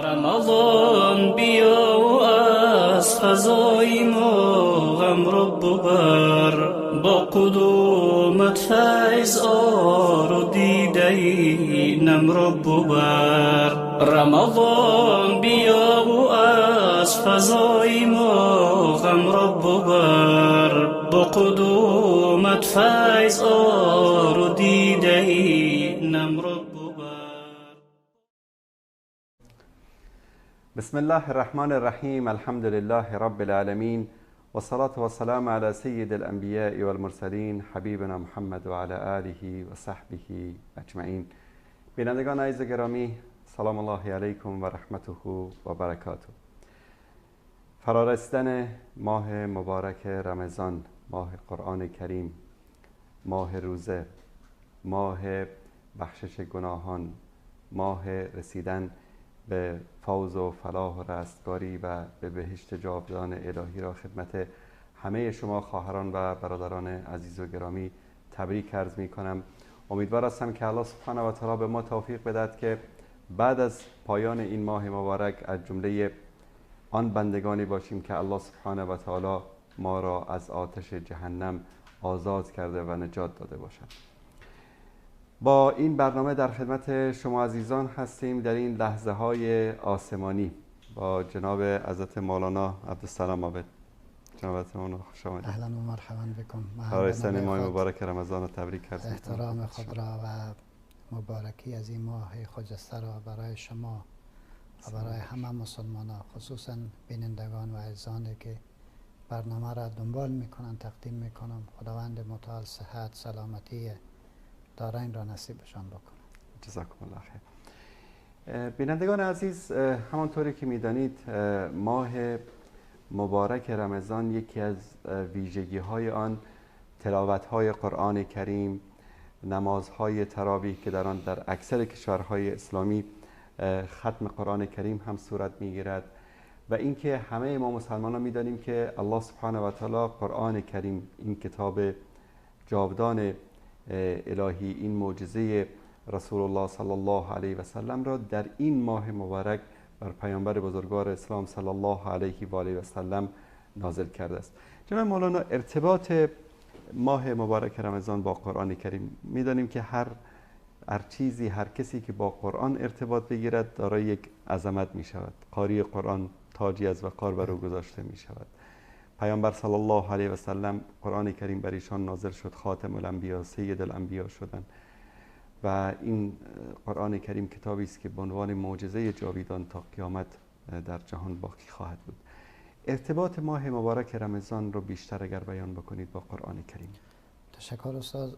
رمضان بیا و از فضای ما غم رو ببر، با قدومت فیض آر و دیده نم رو ببر. رمضان بیا و از فضای ما غم رو ببر، با قدومت فیض آر و دیده نم رو ببر. بسم الله الرحمن الرحیم. الحمد لله رب العالمین و صلاة و سلام علی سید الانبیاء والمرسلین حبیبنا محمد و علی آله و صحبه اجمعین. بینندگان عزیز گرامی، سلام الله علیکم و رحمته و برکاته. فرارسیدن ماه مبارک رمضان، ماه قرآن کریم، ماه روزه، ماه بخشش گناهان، ماه رسیدن به فوز و فلاح و رستگاری و به بهشت جاودان الهی را خدمت همه شما خواهران و برادران عزیز و گرامی تبریک عرض می کنم. امیدوار هستم که الله سبحانه و تعالی به ما توفیق بدهد که بعد از پایان این ماه مبارک از جمله آن بندگانی باشیم که الله سبحانه و تعالی ما را از آتش جهنم آزاد کرده و نجات داده باشد. با این برنامه در خدمت شما عزیزان هستیم در این لحظه های آسمانی با جناب حضرت مولانا عبدالسلام عابد. جناب مولانا خوش آمدید. اهلا و مرحبا بكم. فرارسیدن ماه مبارک رمضان را تبریک عرض می‌کنم. احترام خود را و مبارکی از این ماه خجسته را برای شما و برای همه مسلمانان، خصوصا بینندگان و عزیزانی که برنامه را دنبال میکنن تقدیم میکنم. خداوند متعال صحت سلامتی دارین را نصیبشان بکنه. جزاکم الله خیر. بینندگان عزیز، همانطوری که میدانید ماه مبارک رمضان یکی از ویژگی های آن تلاوت های قرآن کریم، نمازهای تراویح که در آن در اکثر کشورهای اسلامی ختم قرآن کریم هم صورت میگیرد و اینکه همه ما مسلمانان میدانیم که الله سبحانه و تعالی قرآن کریم، این کتاب جاودان الهی، این معجزه رسول الله صلی الله علیه و سلم را در این ماه مبارک بر پیامبر بزرگوار اسلام صلی الله علیه و آله و سلم نازل کرده است. جناب مولانا، ارتباط ماه مبارک رمضان با قرآن کریم، میدانیم که هر چیزی، هر کسی که با قرآن ارتباط بگیرد دارای یک عظمت می شود. قاری قرآن تاجی از وقار بر او گذاشته می شود. پیامبر صلی الله علیه و سلم قرآن کریم بر ایشان نازل شد، خاتم الانبیا، سید الانبیا شدند و این قرآن کریم کتابی است که به عنوان معجزه جاویدان تا قیامت در جهان باقی خواهد بود. ارتباط ماه مبارک رمضان رو بیشتر اگر بیان بکنید با قرآن کریم. تشکر استاد.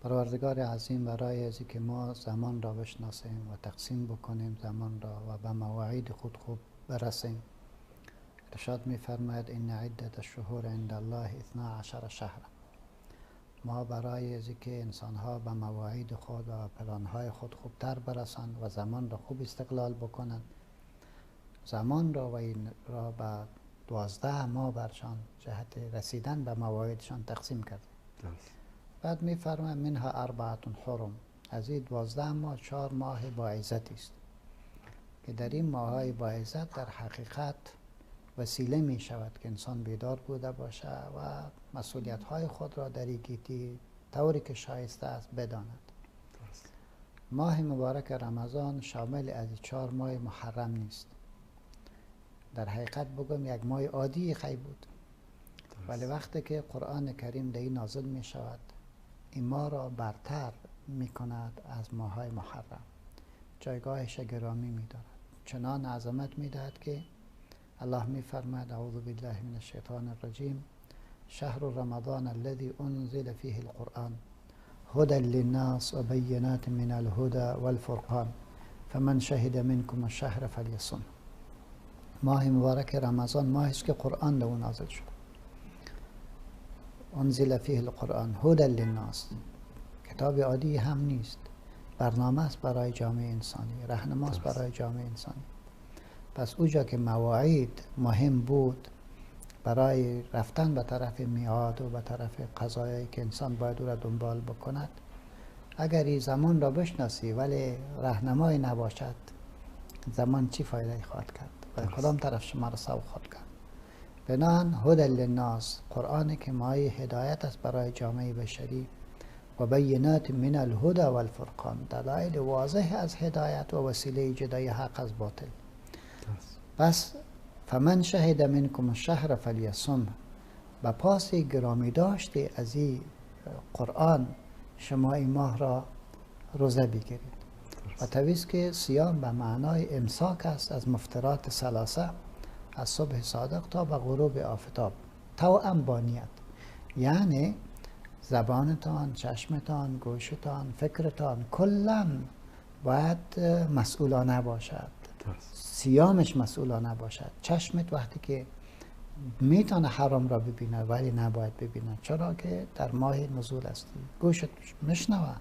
پروردگار عظیم برای از که ما زمان را بشناسیم و تقسیم بکنیم زمان را و به مواعید خود خوب برسیم. ارشاد می‌فرماید ان عدت الشهور عند الله 12 شهر. ما برای از که انسان‌ها به مواعید خود و پلان‌های خود خوبتر برسند و زمان را خوب استقلال بکنند، زمان را و این را به 12 ماه برشان جهت رسیدن به مواعیدشان تقسیم کرده. بعد می‌فرماید منها 4 حرم. از این 12 ماه 4 ماه با عزت است که در این ماه‌های با عزت در حقیقت وسیله می شود که انسان بیدار بوده باشه و مسئولیت های خود را در گیتی طوری که شایسته است بداند. ماه مبارک رمضان شامل از 4 ماه محرم نیست. در حقیقت بگم یک ماه عادی خی بود، ولی وقتی که قرآن کریم در این نازل می شود این ماه را برتر می کند از ماه های محرم، جایگاهش گرامی می دارد، چنان عظمت می دهد که الله می فرماید اعوذ بالله من الشیطان الرجیم شهر رمضان الذي انزل فيه القرآن هدى للناس و بینات من الهدى والفرقان فمن شهد منكم الشهر فلیصم. ماه مبارک رمضان ماهی است که قرآن در او نازل شد. انزل فيه القرآن هدى للناس، کتاب عادی هم نیست، برنامه است برای جامعه انسانی، راهنماست برای جامعه انسانی. پس اوجا که مواعید مهم بود برای رفتن به طرف میعاد و به طرف قضایی که انسان باید او را دنبال بکند، اگر این زمان را بشناسی ولی راهنمایی نباشد زمان چی فایده خواهد کرد و کدام طرف شما را سوق خواهد کرد. بنان هدی للناس، قرآن که مایه هدایت است برای جامعه بشری، و بینات من الهدى والفرقان، دلایل واضح از هدایت و وسیله جدای حق از باطل. پس فمن شهد منکم الشهر فلیصم، با پاس گرامی داشته از این قرآن شما این ماه را روزه بگیرید. و تویست که صیام به معنای امساک است از مفطرات ثلاثه، از صبح صادق تا به غروب آفتاب، توأم با نیت. یعنی زبانتان، چشمتان، گوشتان، فکرتان کلا باید مسئولانه باشد. صیامش مسئولانه باشد. چشمت وقتی که میتونه حرام را ببینه ولی نباید ببینه، چرا که در ماه نزول هستی. گوشت میشنوه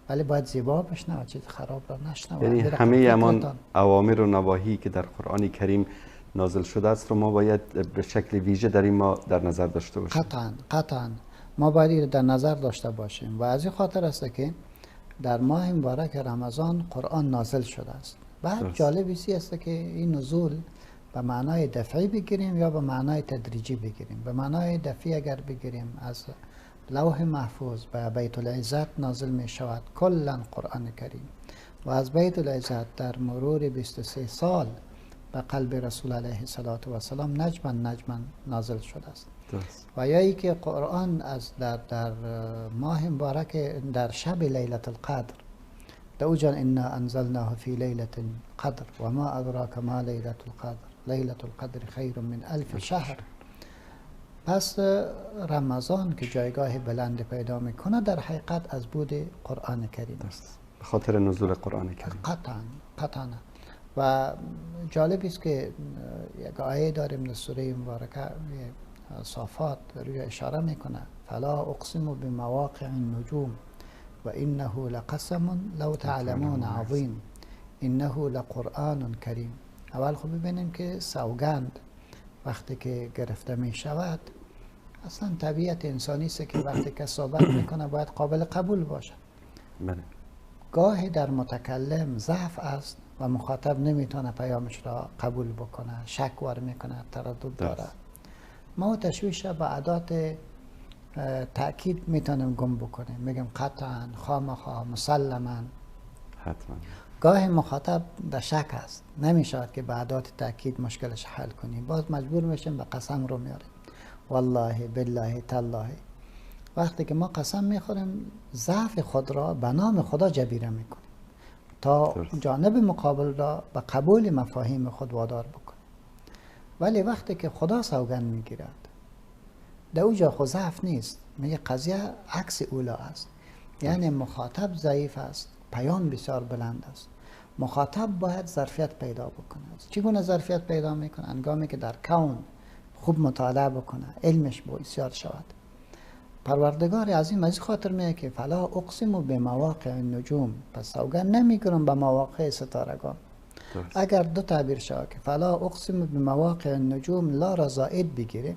ولی باید زیبا بشنوه، چیز خراب را نشنوه. یعنی همه امان اوامر و نواهی که در قرآن کریم نازل شده است رو ما باید به شکل ویژه در این ماه در نظر داشته باشیم. قطعا ما باید در نظر داشته باشیم. و از این خاطر است که در ماه مبارک رمضان قرآن نازل شده است. بعد جالب ایسی است که این نزول به معنای دفعی بگیریم یا به معنای تدریجی بگیریم. به معنای دفعی اگر بگیریم، از لوح محفوظ به بیت العزت نازل می شود کلا قرآن کریم، و از بیت العزت در مرور 23 سال به قلب رسول علیه السلام نجما نازل شده است. و یا ای که قرآن از در ماه مبارک در شب لیلة القدر، دو جان انا انزلناه فی لیلة قدر و ما ادراک ما لیلة القدر لیلة القدر خیر من الف شهر. پس رمضان که جایگاه بلند پیدا میکنه در حقیقت از بود قرآن کریم است، به خاطر نزول قرآن کریم. قطعا. و جالب است که یک آیه داریم در سوره مبارکه صافات روی اشاره میکنه، فلا اقسم بمواقع النجوم و انه لقسم لو تعلمون عظیم انه لقرآن کریم. اول خب ببینیم که سوگند وقتی که گرفته می شود، اصلا طبیعت انسانی است که وقتی که صحبت میکنه باید قابل قبول باشه. گاهی در متکلم ضعف است و مخاطب نمیتونه پیامش را قبول بکنه، شک وار میکنه، تردد داره. ما تشویش به ادات تأکید میتونیم گم بکنیم، میگم قطعا، خامخا، مسلما، حتما. گاهی مخاطب در شک است، نمیشود که به ادات تأکید مشکلش حل کنیم، باز مجبور میشیم به قسم رو میاریم، والله بالله تالله. وقتی که ما قسم میخوریم ضعف خود را به نام خدا جبیره میکنیم تا جانب مقابل را به قبول مفاهیم خود وادار بکنیم. ولی وقتی که خدا سوگند میگیرد، در اونجا خود ضعف نیست، میگه قضیه عکس اولا است. یعنی مخاطب ضعیف است، پیام بسیار بلند است. مخاطب باید ظرفیت پیدا بکنه. چگونه ظرفیت پیدا میکنه؟ انگامی که در کون خوب مطالعه بکنه، علمش بسیار شود. پروردگار عظیم از خاطر میگه که فلا اقسم بمواقع النجوم، پس سوگند نمیگیرم به مواقع ستارگان. اگر دو تعبیر شود که فلا اقسم بمواقع النجوم لا را زائد بگیره،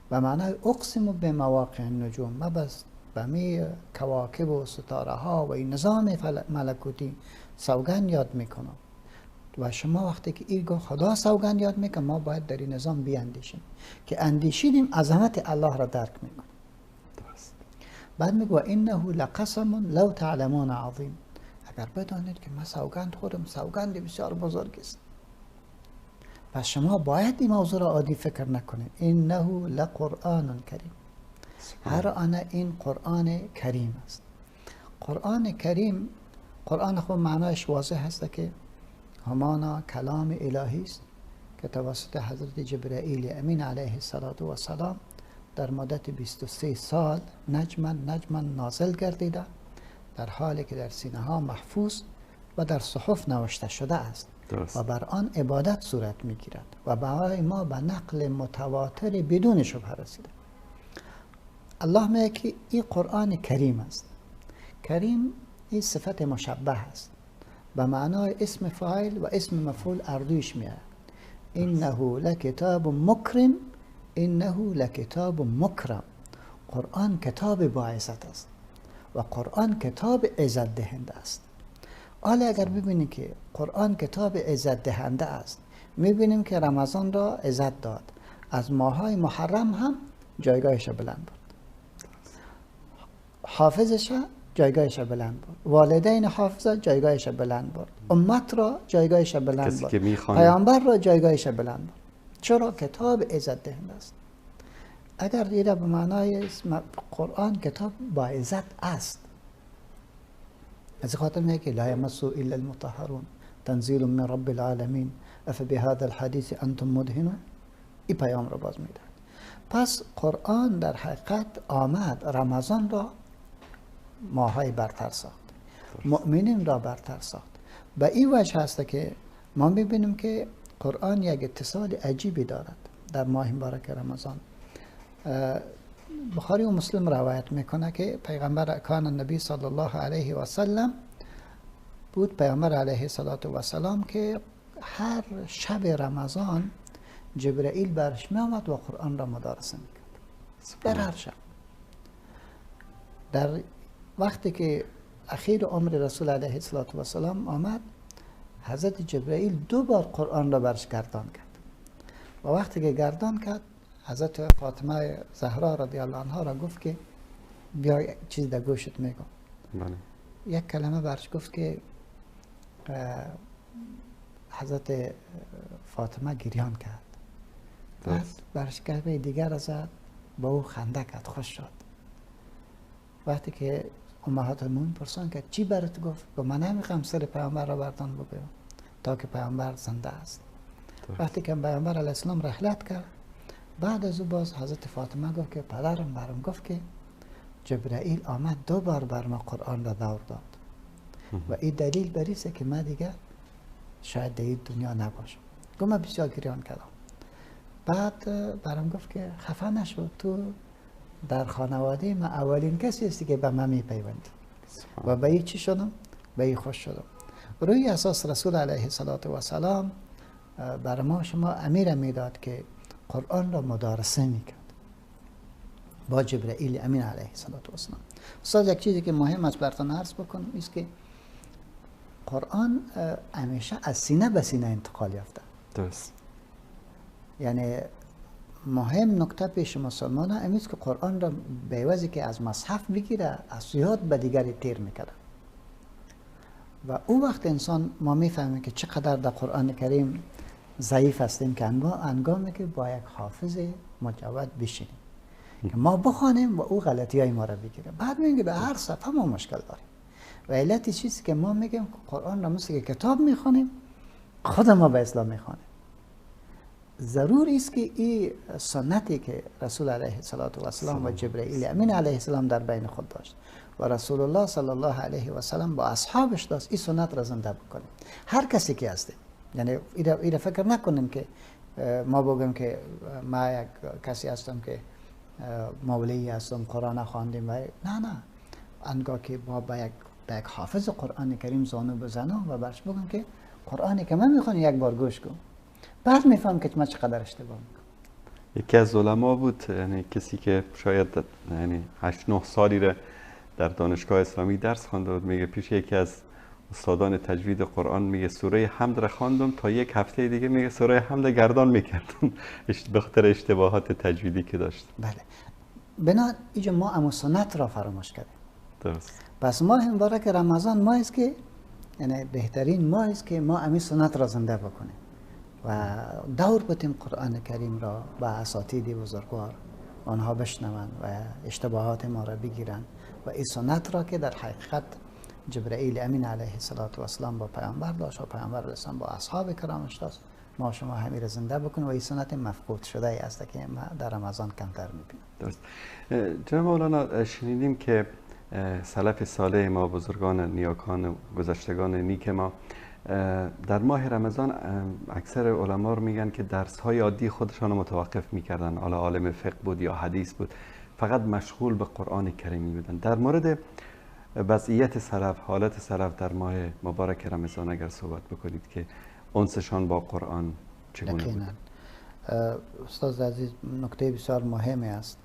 به معنای اقسم بمواقع النجوم، ما بس به می کواکب و ستاره ها و این نظام ملکوتی سوگند یاد میکنم. و شما وقتی که ایگو خدا سوگند یاد میکنه، ما باید در این نظام بیاندیشیم که اندیشیدیم عظمت الله را درک میکنیم. بعد میگو انه لقسم لو تعلمون عظیم، اگر بدانید که ما سوگند خورم، سوگند بسیار بزرگ است. پس شما باید این موضوع را عادی فکر نکنید. انه لقرآن کریم، هر آن این قرآن کریم است. قرآن کریم، قرآن خود معنایش واضح هست که همانا کلام الهی است که توسط حضرت جبرائیل امین علیه السلام در مدت 23 سال نجما نازل گردیده، در حالی که در سینه ها محفوظ و در صحف نوشته شده است و بر آن عبادت صورت می گیرد و برای ما به نقل متواتر بدون شبهه رسیده. الله میگه که این قرآن کریم است. کریم این صفت مشبه است، به معنای اسم فاعل و اسم مفعول اردویش میاد. انه لکتاب مکرم، انه لکتاب مکرم. قرآن کتاب با عزت است و قرآن کتاب عزت دهنده است. حالا اگر ببینیم که قرآن کتاب عزت دهنده است، میبینیم که رمضان را عزت داد، از ماهای محرم هم جایگاهش بلند برد، حافظش جایگاهش بلند برد، والدین حافظ جایگاهش بلند برد، امت را جایگاهش بلند برد، پیامبر را جایگاهش بلند برد. چرا؟ کتاب عزت دهنده است. اگر دیده به معنای قرآن کتاب با عزت است، از خاطر میگه که لا یمسو الا المطهرون تنزیل من رب العالمین افبهذا الحدیث انتم مدهنون. این پیام را باز میده. پس قرآن در حقیقت آمد رمضان را ماهای برتر ساخت، مؤمنین را برتر ساخت. به این وجه هست که ما میبینیم که قرآن یک اتصال عجیبی دارد در ماه مبارک رمضان. بخاری و مسلم روایت میکنه که پیغمبر کان النبی صلی الله علیه و سلم بود، پیغمبر علیه الصلاة و سلام، که هر شب رمضان جبرائیل برش می آمد و قرآن را مدارسه میکرد. در هر شب. در وقتی که اخیر عمر رسول علیه الصلاة و سلام آمد، حضرت جبرائیل 2 بار قرآن را برش گردان کرد و وقتی که گردان کرد، حضرت فاطمه زهرا رضی الله عنها را گفت که بیا چیز در گوشت میگم. یک کلمه برش گفت که حضرت فاطمه گریان کرد. بعد برش کلمه دیگر را زد، با او خنده کرد، خوش شد. وقتی که امهات المؤمنین پرسان کرد چی برات گفت؟ گفت من نمیخوام سر پیامبر را براتون بگویم تا که پیامبر زنده است. وقتی که پیامبر علیه السلام رحلت کرد، بعد از او باز حضرت فاطمه گفت که پدرم برام گفت که جبرائیل آمد 2 بار بر ما قرآن را دور داد و این دلیل بر است که من دیگر شاید در این دنیا نباشم. گفت من بسیار گریان کردم. بعد برام گفت که خفه نشو، تو در خانواده من اولین کسی هستی که به من میپیوندی. و به این چی شدم؟ به این خوش شدم. روی اساس رسول علیه الصلاة و سلام بر ما شما امیر میداد که قرآن را مدارسه میکرد با جبرائیل امین علیه الصلاة و سلام. استاد یک چیزی که مهم است براتون عرض بکنم است که قرآن همیشه از سینه به سینه انتقال یافته. درست. یعنی مهم نکته پیش مسلمان ها امیست که قرآن را به عوضی که از مصحف بگیره، از یاد به دیگری تیر میکرده. و اون وقت انسان ما میفهمیم که چقدر در قرآن کریم ضعیف هستیم که انگامی که با یک حافظ مجود بشینیم که ما بخوانیم و او غلطی های ما را بگیره. بعد میگه به هر صفحه ما مشکل داریم و علت چیزی که ما میگیم قرآن را مثل که کتاب میخوانیم، خود ما به اسلام میخوانیم. ضرور است که این سنتی که رسول علیه السلام و جبرائیل امین علیه السلام در بین خود داشت و رسول الله صلی الله علیه و سلم با اصحابش داشت، این سنت را زنده بکنیم. هر کسی که هسته، یعنی ایره فکر نکنیم که ما بگیم که ما یک کسی هستم که مولوی هستم قرآن خواندیم و نه، انگاه که ما با یک حافظ قرآن کریم زانو بزنم و برش بگم که قرآنی که من میخوام یک بار گوش کنم، بعد میفهم که من چقدر اشتباه میکنم. یکی از علما بود، یعنی کسی که شاید 8-9 سالی را در دانشگاه اسلامی درس خوانده بود، میگه پیش یکی از استادان تجوید قرآن میگه سوره حمد را خواندم تا یک هفته دیگه میگه سوره حمد گردان میکردم به خاطر اشتباهات تجویدی که داشت. بله. بنا اینجا ما امو سنت را فراموش کردیم. درست. پس ماه مبارک رمضان ما است که یعنی بهترین ماه است که ما امی سنت را زنده بکنیم و دور بدیم قرآن کریم را با اساتید بزرگوار، آنها بشنوند و اشتباهات ما را بگیرن و این سنت را که در حقیقت جبرائیل امین علیه السلام با پیامبر داشت و پیامبر علیه السلام با اصحاب کرامش داشت، ما شما همین را زنده بکنیم و این سنت مفقود شده ای است که ما در رمضان کمتر میبینیم. درست. جناب مولانا، شنیدیم که سلف صالح ما، بزرگان نیاکان گذشتگان نیک ما، در ماه رمضان اکثر علما رو میگن که درس های عادی خودشان رو متوقف میکردن، حالا عالم فقه بود یا حدیث بود، فقط مشغول به قرآن کریمی بودن. در مورد وضعیت سلف، حالت سلف در ماه مبارک رمضان اگر صحبت بکنید که انسشان با قرآن چگونه بود؟ استاد عزیز، نکته بسیار مهمی است.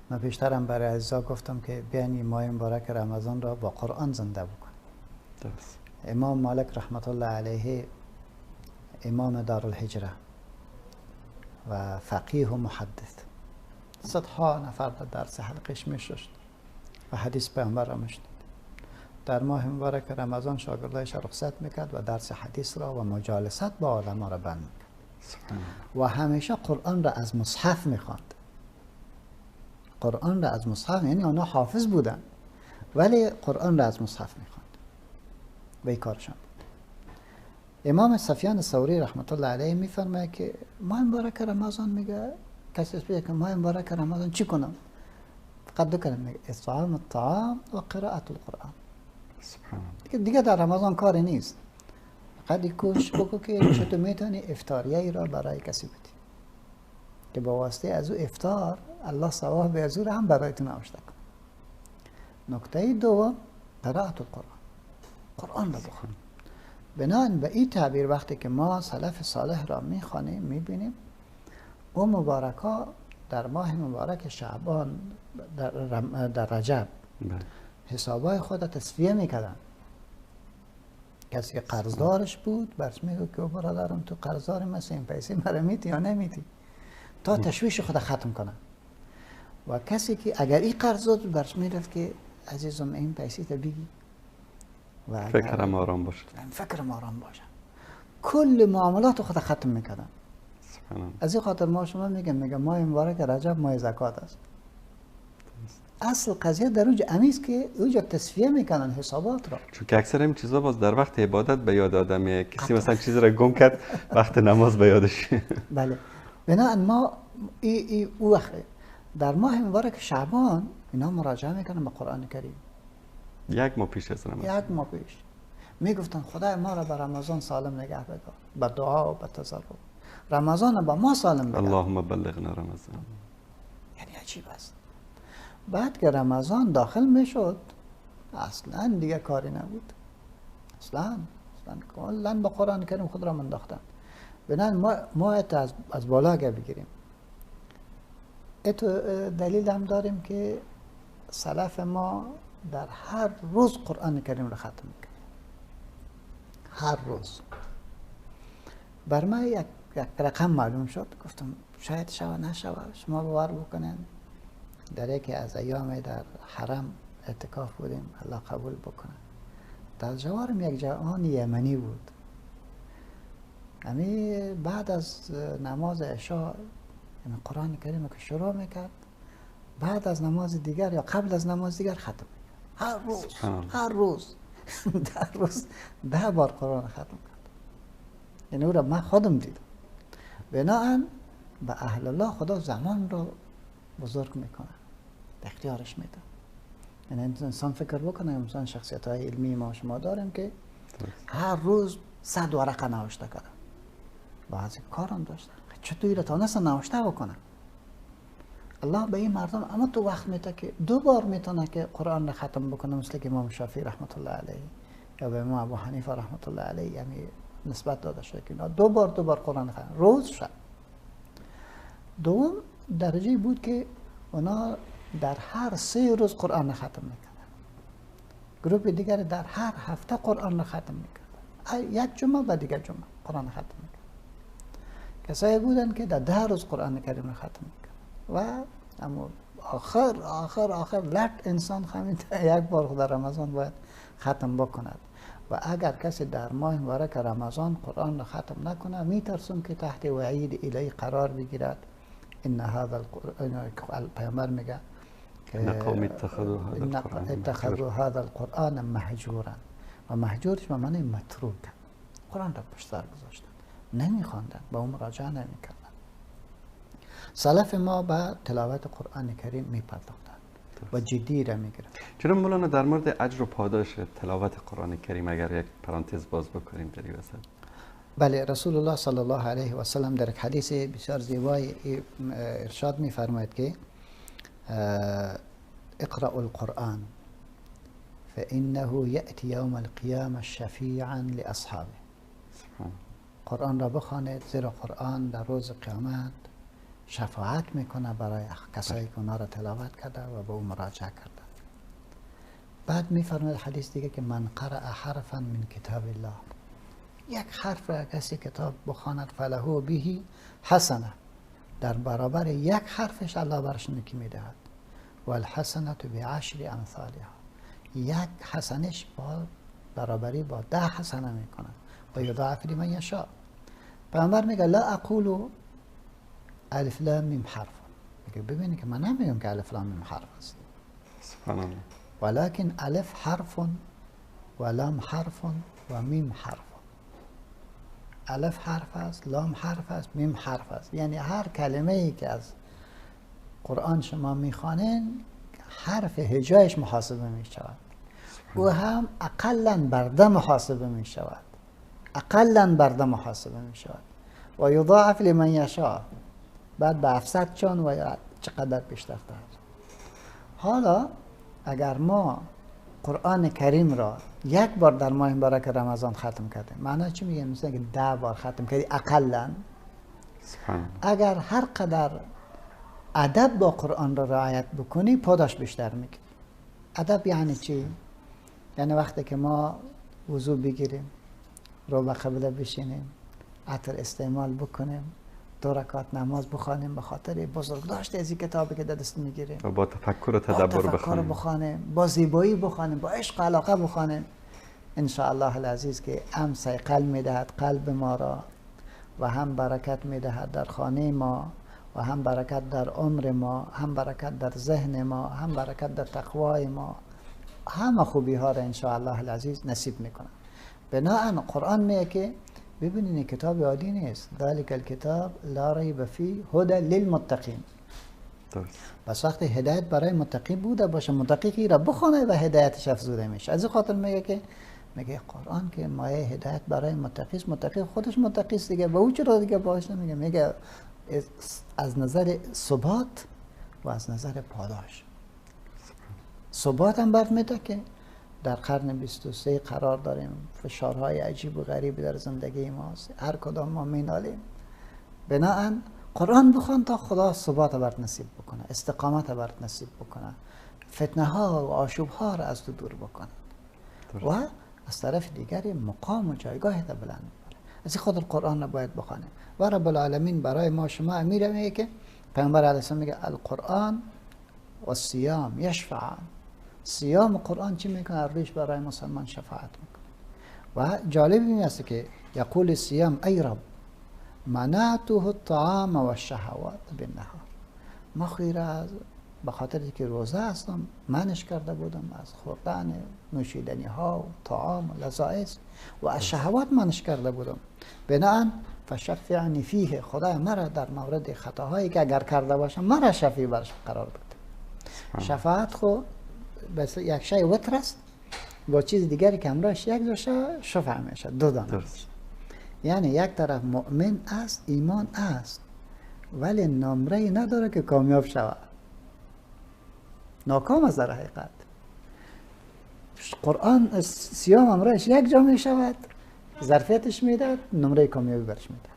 من پیشترم برای عزیزا گفتم که بیاین ماه مبارک رمضان را با قرآن زنده بکنیم. درست. امام مالک رحمت الله علیه امام دارالهجره و فقیه و محدث، صدها نفر در درس حلقش میشست و حدیث پیامبر را میشنید. در ماه مبارک رمضان شاگردایش را رخصت میکرد و درس حدیث را و مجالست با علما را بند میکرد و همیشه قرآن را از مصحف میخواند. قرآن را از مصحف، یعنی آنها حافظ بودن ولی قرآن را از مصحف میخواند و این کارشان بود. امام سفیان ثوری رحمت الله علیه میفرماید که ماه مبارک رمضان، میگه کسی بگه که ماه مبارک رمضان چی کنم؟ فقط دو کلمه میگه اطعام الطعام و قرائت القرآن. سبحان دیگه در رمضان کاری نیست، فقط کوشش بکن که چطور میتونی افطاریه را برای کسی بدی که با واسطه از او افطار الله ثواب از او را هم برایتون نوشته کنه. نکته دوم قرائت القرآن، قرآن را بخون. بنابراین به این تعبیر وقتی که ما سلف صالح را میخوانیم میبینیم او مبارکا در ماه مبارک شعبان در رجب حسابای خود را تصفیه میکردن. کسی که قرضدارش بود برش میگو که برادرم تو قرضداری مثل این پیسه مرا میتی یا نمیتی، تا تشویش خود ختم کنن. و کسی که اگر این قرض داد برش میرفت که عزیزم این پیسه تا بگی و فکرم آرام باشه، فکرم آرام باشه. کل معاملات خود ختم میکردن. از این خاطر ما شما میگم ماه مبارک رجب ماه زکات است. اصل قضیه در اوج امیست که اوج تصفیه میکنن حسابات را، چون که اکثر این چیزا باز در وقت عبادت به یاد آدمه. کسی مثلا چیز را گم کرد وقت نماز به یادش. بله. بنابراین ما او وقت در ماه مبارک شعبان اینا مراجعه میکنن به قرآن کریم. یک ماه پیش از رمضان، یک ماه پیش میگفتن خدای ما را به رمضان سالم نگه بدار، به دعا و به تضرع. رمضان با ما سالم نگه. اللهم بلغنا رمضان. یعنی عجیب است. بعد که رمضان داخل میشد اصلا دیگه کاری نبود. اصلا کلا به قرآن کریم خود را منداختن. بنابراین ما از بالا اگه بگیریم، اتو دلیل هم داریم که سلف ما در هر روز قرآن کریم را ختم میکنه. هر روز. بر من یک رقم معلوم شد، گفتم شاید شوه نشوه، شما باور بکنین در یکی از ایام در حرم اعتکاف بودیم، الله قبول بکنه. در جوارم یک جوان یمنی بود. یعنی بعد از نماز عشاء قرآن کریم که شروع میکرد، بعد از نماز دیگر یا قبل از نماز دیگر ختم میکرد. هر روز در روز 10 بار قرآن ختم کرد. یعنی او را من خودم دیدم. بناهن به اهل الله خدا زمان را بزرگ میکنه، اختیارش میده. یعنی انسان فکر بکنه، انسان شخصیت های علمی ما شما داریم که هر روز 100 ورقه نوشته کردن، بعضی کارم داشتن چطوری را تانستن نوشته بکنن. الله به این مردم اما تو وقت میده که 2 بار میتونه که قرآن را ختم بکنه، مثل که امام شافعی رحمت الله علیه یا به امام ابو حنیفه رحمت الله علیه یعنی نسبت داده شده که 2 بار قرآن ختم، روز شب. دوم درجه بود که اونا در هر 3 روز قرآن ختم میکردن. گروه دیگر در هر هفته قرآن ختم میکردن. یک جمعه و دیگر جمعه قرآن ختم میکردن. کسایی بودن که در 10 روز قرآن کریم ختم میکردن. و اما آخر لط انسان خمید یک بار در رمضان باید ختم بکند. و اگر کسی در ماه مبارک رمضان قرآن ختم نکنه، میترسم که تحت وعید الهی قرار بگیرد. ان هذا القرآن، پیامبر میگه که قوم اتخذوا هذا القرآن مهجورا، و مهجورش به معنی متروک، قرآن را پشت سر گذاشتن، نمیخواندن، با اون مراجعه نمیکردن. سلف ما به تلاوت قرآن کریم میپرداختن و جدی را میگرفتن. جناب مولانا در مورد اجر و پاداش تلاوت قرآن کریم اگر یک پرانتز باز بکنیم در این وسط. بله، رسول الله صلی الله علیه و سلم در یک حدیث بسیار زیبای ارشاد می‌فرماید که اقرأوا القرآن فإنه یأتی یوم القیامة شفیعا لأصحابه. قرآن را بخوانید، زیرا قرآن در روز قیامت شفاعت میکنه برای کسایی که اونا را تلاوت کرده و به او مراجعه کرده. بعد میفرماید حدیث دیگه که من قرأ حرفا من کتاب الله، یک حرف را کسی کتاب بخواند فله به حسنه، در برابر یک حرفش الله برش نکی میدهد. و الحسنه بعشر امثالها، یک حسنش با برابری با 10 حسنه میکنه. و یضاعف لمن یشاء. پیامبر میگه لا اقول الف لام میم حرف، میگه ببینید که من نمیگم که الف لام میم حرف است، سبحان الله. ولكن الف حرف و لام حرف و میم حرف. الف حرف است، لام حرف است، میم حرف است. یعنی هر کلمه ای که از قرآن شما میخوانین حرف هجایش محاسبه میشود و هم اقلا برده محاسبه میشود، اقلا برده محاسبه میشود. و یضاعف لمن یشاء، بعد به 700 چون و چقدر بیشتر. حالا اگر ما قرآن کریم را یک بار در ماه مبارک رمضان ختم کردیم، معنی چی میگه؟ مثلا که 10 بار ختم کردی اقلا. اگر هر قدر ادب با قرآن را رعایت بکنی پاداش بیشتر میگیری. ادب یعنی چی؟ یعنی وقتی که ما وضو بگیریم، رو به قبله بشینیم، عطر استعمال بکنیم، 2 رکعت نماز بخوانیم به خاطر بزرگداشت از این کتابی که در دست میگیریم، و با تفکر و تدبر بخوانیم، با زیبایی بخوانیم، با عشق و علاقه بخوانیم، ان شاء الله العزیز که هم صیقل میدهد قلب ما را و هم برکت میدهد در خانه ما و هم برکت در عمر ما، هم برکت در ذهن ما، هم برکت در تقوای ما، همه خوبی ها را ان شاء الله العزیز نصیب میکنه. بناهن قرآن میگه که ببینید کتاب عادی نیست، ذالک الکتاب لا ریب فیه هدی للمتقین. بس وقتی هدایت برای متقی بوده باشه، متقی که را بخونه و هدایتش افزوده میشه. از این خاطر میگه که میگه قرآن که مایه هدایت برای متقی است، متقی خودش متقی است دیگه، به او چرا دیگه باشه؟ میگه از نظر ثبات و از نظر پاداش. ثبات هم برد میده که در قرن 23 قرار داریم، فشارهای عجیب و غریبی در زندگی ماست، هر کدام ما مینالیم. بناهن قرآن بخوان تا خدا ثبات برد نصیب بکنه، استقامت برد نصیب بکنه، فتنه ها و آشوب ها را از تو دور بکنه و از طرف دیگری مقام و جایگاه تا بلند میبره. از این خاطر قرآن را باید بخوانیم. و رب العالمین برای ما شما امیر میگه که پیامبر علیه السلام میگه القرآن و الصیام یشفعان. صیام قرآن چی میکنه؟ رویش برای مسلمان شفاعت میکنه. و جالب این است که یقول الصیام ای رب منعته الطعام و الشهوات بالنهار. ما خیره از به خاطر که روزه هستم منش کرده بودم از خوردن نوشیدنی ها و طعام و لذائذ و از شهوات منش کرده بودم. بناهن فشفعنی فیه، خدای مرا در مورد خطاهایی که اگر کرده باشم مرا شفیع برش قرار بده. شفاعت خو بس یک شای وتر است، با چیز دیگری که همراهش یک دوشه شفاع میشه، 2 دانه. یعنی یک طرف مؤمن است، ایمان است، ولی نمره نداره که کامیاب شود، ناکام است در حقیقت. قرآن صیام امرش یک جا می شود، ظرفیتش میداد، نمره کامیابی برش میده.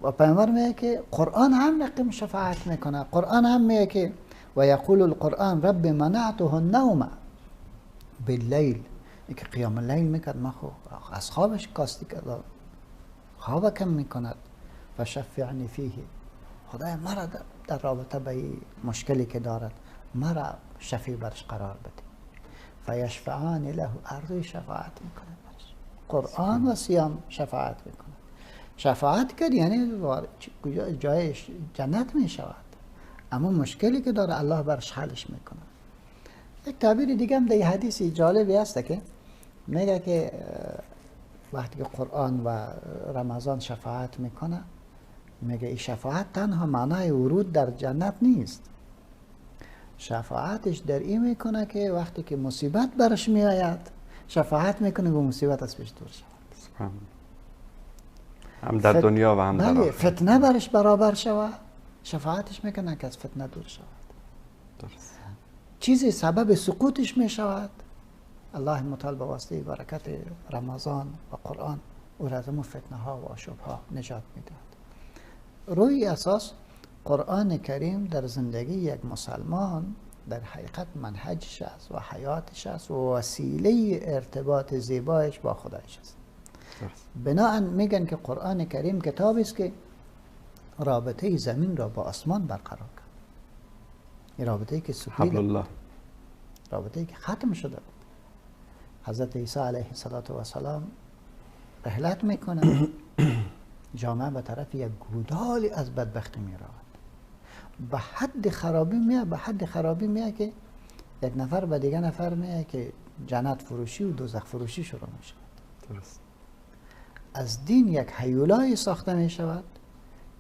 و پیامبر میگه که قرآن هم نقیم شفاعت میکنه. قرآن هم میگه که و یقول القرآن رب منعته النوم باللیل، اینکه قیام اللیل میکرد، ما خب از خوابش کاستی کرد، خواب کم میکند. فشفعنی فیه، خدای مرا در رابطه به مشکلی که دارد مرا شفیع برش قرار بده. فیشفعان له، اردوی شفاعت میکنه برش. قرآن و صیام شفاعت میکنه. شفاعت کرد یعنی جای جنت میشود، اما مشکلی که داره الله برش حلش میکنه. یک تعبیر دیگه هم در حدیثی جالبی هست که میگه که وقتی که قرآن و رمضان شفاعت میکنه، میگه این شفاعت تنها معنای ورود در جنت نیست، شفاعتش در این میکنه که وقتی که مصیبت برش میآید شفاعت میکنه و مصیبت از پیش دور شود، هم در دنیا و هم در آخرت. فتنه برش برابر شود، شفاعتش میکنه که از فتنه دور شود. درست. چیزی سبب سقوطش میشود، الله متعال به واسطه برکت رمضان و قرآن او را از فتنه ها و آشوب ها نجات میدهد. روی اساس قرآن کریم در زندگی یک مسلمان در حقیقت منهجش است و حیاتش است و وسیله ارتباط زیبایش با خدایش است. بناهن میگن که قرآن کریم کتابی است که رابطه زمین را با آسمان برقرار کرد. این رابطه‌ای که حبل الله، رابطه‌ای که ختم شده بود. حضرت عیسی علیه السلام رحلت میکنه، جامعه به طرف یک گودالی از بدبختی میرود، به حد خرابی میاد که یک نفر به دیگه نفر میاد که جنت فروشی و دوزخ فروشی شروع میشه. درست. از دین یک هیولایی ساخته میشود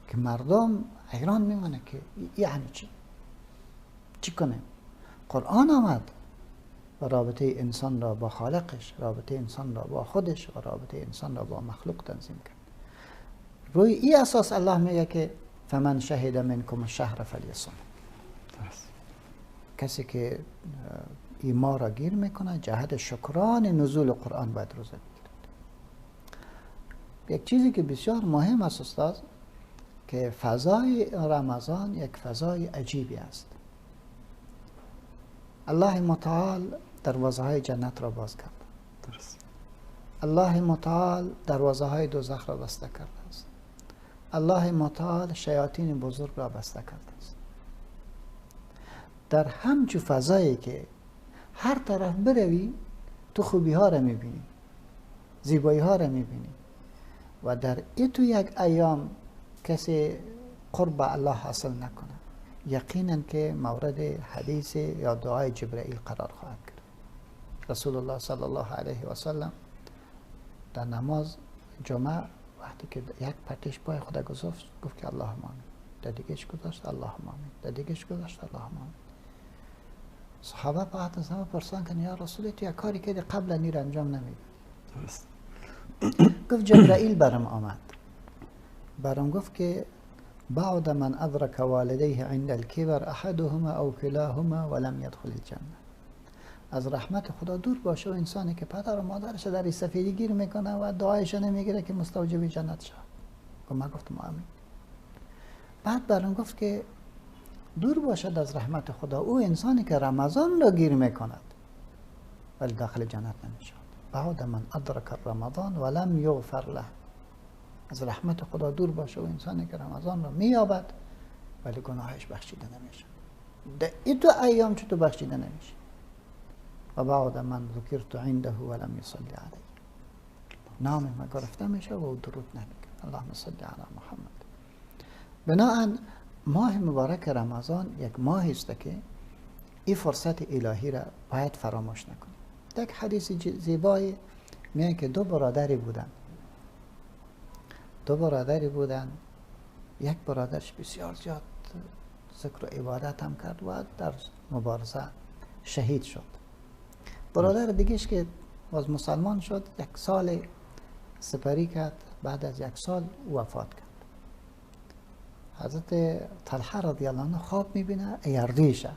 که مردم حیران میمونه که یعنی چی کنیم؟ قرآن آمد و رابطه انسان را با خالقش، رابطه انسان را با خودش و رابطه انسان را با مخلوق تنظیم کرد. روی این اساس الله میگه که فمن شهد منکم الشهر فلیصم. کسی که این ما را گیر میکنه جهت شکران نزول قرآن باید روزه بگیرد. یک چیزی که بسیار مهم است استاد، که فضای رمضان یک فضای عجیبی است. الله متعال دروازه های جنت را باز کرد. درست. الله متعال دروازه های دوزخ را بسته کرده است. الله متعال شیاطین بزرگ را بسته کرده است. در همچو فضایی که هر طرف بروی تو خوبی ها را میبینی، زیبایی ها را میبینی و در ایتو یک ایام کسی قرب الله حاصل نکنه، یقینا که مورد حدیث یا دعای جبرائیل قرار خواهد گرفت. رسول الله صلی الله علیه و سلم در نماز جمعه وقتی که یک پرتش پای خدا گذاشت گفت که اللهم آمین، در دیگهش گذاشت اللهم آمین، در دیگهش گذاشت اللهم آمین. صحابه بعد از همه پرسان که یا رسول تو یک کاری که قبل نیر انجام نمیده. درست. گفت جبرائیل برام گفت که بعد من ادرک والديه عند الكبر احدهما او كلاهما ولم يدخل الجنه. از رحمت خدا دور باشه و انسانی که پدر و مادرش در سفیدی گیر میکنه و دعایش نمیگیره که مستوجب جنت شد. و من گفتم آمین. بعد برام گفت که دور باشد از رحمت خدا او انسانی که رمضان را گیر میکند ولی داخل جنت نمیشد. بعد من ادرک رمضان ولم یغفر له. از رحمت خدا دور باشه و انسانی که رمضان را مییابد ولی گناهش بخشیده نمیشه. در این دو ایام چطور بخشیده نمیشه؟ و بعد من ذکرت عنده ولم یصلی علیه. نام ما گرفته میشه و درود نمیگه. اللهم صل علی محمد. بنابراین ماه مبارک رمضان یک ماهی است که این فرصت الهی را باید فراموش نکنیم. یک حدیث زیبایی میگه که دو برادری بودن. یک برادرش بسیار زیاد ذکر و عبادت هم کرد و در مبارزه شهید شد. برادر دیگهش که باز مسلمان شد، یک سال سپری کرد، بعد از یک سال وفات کرد. حضرت طلحه رضی الله عنه خواب میبینه ایاردیشه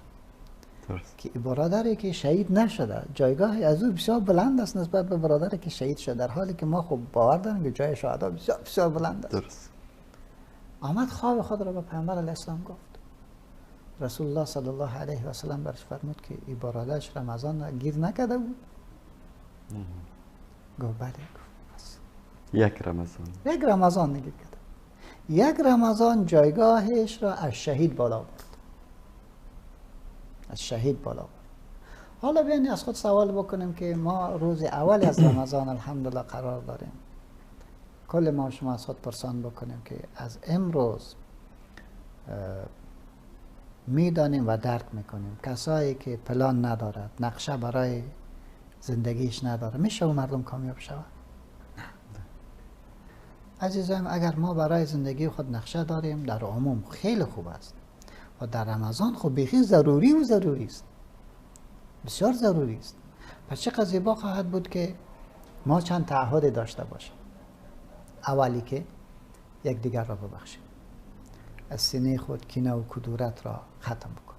که برادری که شهید نشده جایگاه از او بسیار بلند است نسبت به برادری که شهید شده، در حالی که ما خب باور داریم که جای شهدا بسیار بسیار بلند است. درست. آمد خواب خود را به پیامبر علیه السلام گفت. رسول الله صلی الله علیه و سلم برش فرمود که این برادرش رمضان گیر نکرده بود. گفت بله. یک رمضان نگیر کرده. یک رمضان جایگاهش را از شهید بالا برد. حالا بیایید از خود سوال بکنیم که ما روز اول از رمضان الحمدلله قرار داریم. کل ما شما از خود پرسان بکنیم که از امروز میدانیم و درک میکنیم کسایی که پلان ندارد، نقشه برای زندگیش نداره، میشه و مردم کامیاب شود؟ عزیزان، اگر ما برای زندگی خود نقشه داریم در عموم خیلی خوب است و در رمضان خب بیخی ضروری است، بسیار ضروری است. پس چقدر زیبا خواهد بود که ما چند تعهد داشته باشیم. اولی که یک دیگر را ببخشیم، از سینه خود کینه و کدورت را ختم بکن،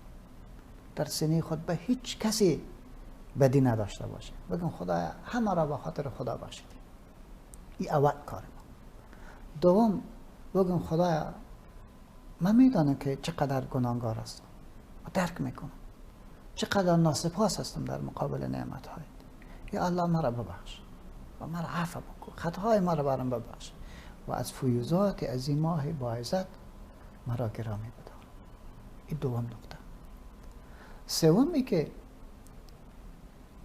در سینه خود به هیچ کسی بدی نداشته باشیم، بگم خدایا همه را به خاطر خدا بخشیدیم. این اول کار ما. دوم بگم خدایا من میدانم که چقدر گناهکار هستم و درک میکنم، چقدر ناسپاس هستم در مقابل نعمت های. یا الله مرا ببخش و مرا عفو بکن، خطاهای مرا برام ببخش و از فیوزات از این ماه باعزت مرا گرامی بدار. این دوم نکته. سومی که